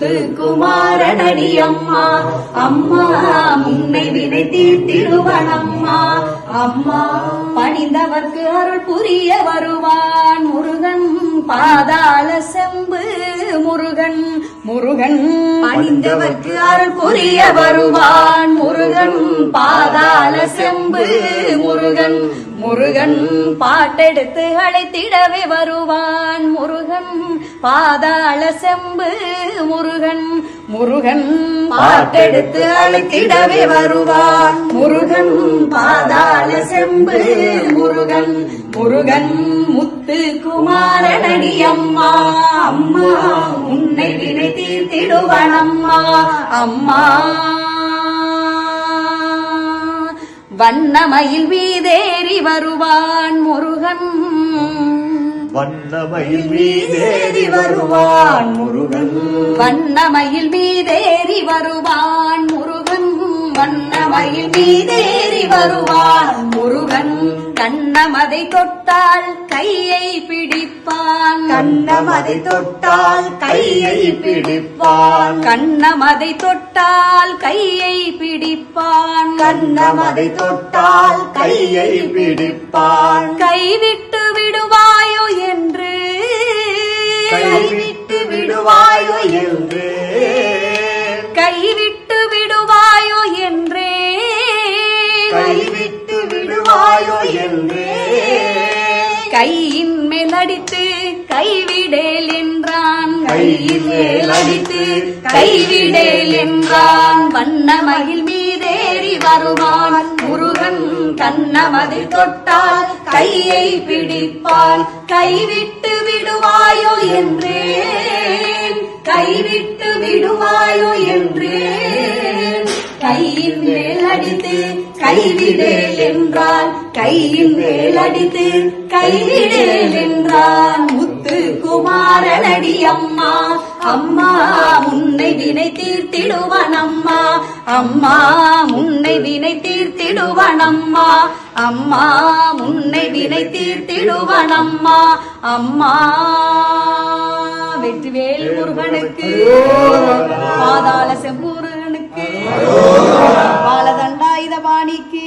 முத்து குமாரனடி அம்மா அம்மா முன்னை வினை தீர்த்திடுவனம்மா அம்மா பணிந்தவர்க்கு அருள் புரிய வருவான் முருகன் பாதாள செம்பு முருகன் முருகன் பணிந்தவர்க்கு அருள் புரிய வருவான் முருகன் பாதாள செம்பு முருகன் முருகன் பாட்டெடுத்து அழைத்திடவே வருவான் முருகன் பாதாள செம்பு முருகன் முருகன் பாட்டெடுத்து அழைத்திடவே வருவான் முருகன் பாதாள செம்பு முருகன் முருகன் முத்து குமாரனடி அம்மா அம்மா உன்னை வினை தீர்த்திடுவனம்மா அம்மா வண்ணமயில் வீதேறி வருவான் முருகன் வண்ணமயில் மீதேறி வருவான் முருகன் வண்ணமயில் மீதேறி வருவான் முருகன் வண்ணமயில் மீதேறி வருவான் முருகன் கண்ணமதை தொட்டால் கையை பிடிப்பான் கண்ணமதை தொட்டால் கையை பிடிப்பான் கண்ணமதை தொட்டால் கையை பிடிப்பான் கண்ணமதை தொட்டால் கையை பிடிப்பான் கைவிட்டு விடுவாயோ என்று கைவிட்டு விடுவாயோ என்று கைவிட்டு விடுவாயோ என்றே கைவிட்டு விடுவாயோ என்று கையின் மேல் அடித்து கைவிடேல் என்றான் கையின் மேல் அடித்து கைவிடேல் என்றான் வண்ணமயில் மீதேறி வருவான் முருகன் கண்ணமதை தொட்டால் கையை பிடிப்பான் கைவிட்டு விடுவாயோ என்றே கைவிட்டு விடுவாயோ என்றே கையின் மேல் அடித்து கைவிடேல் என்றான் கையின் மேல் அடித்து கைவிடேல் என்றான் முத்து குமாரனடி அம்மா அம்மா உன்னை வினை தீர்த்திடுவனம்மா அம்மா உன்னை வினை தீர்த்திடுவனம்மா அம்மா உன்னை வினை தீர்த்திடுவனம்மா அம்மா வெற்றிவேல் முருகனுக்கு பாதாள செம்பூருகனுக்கு பாலதண்டாயுத பாணிக்கு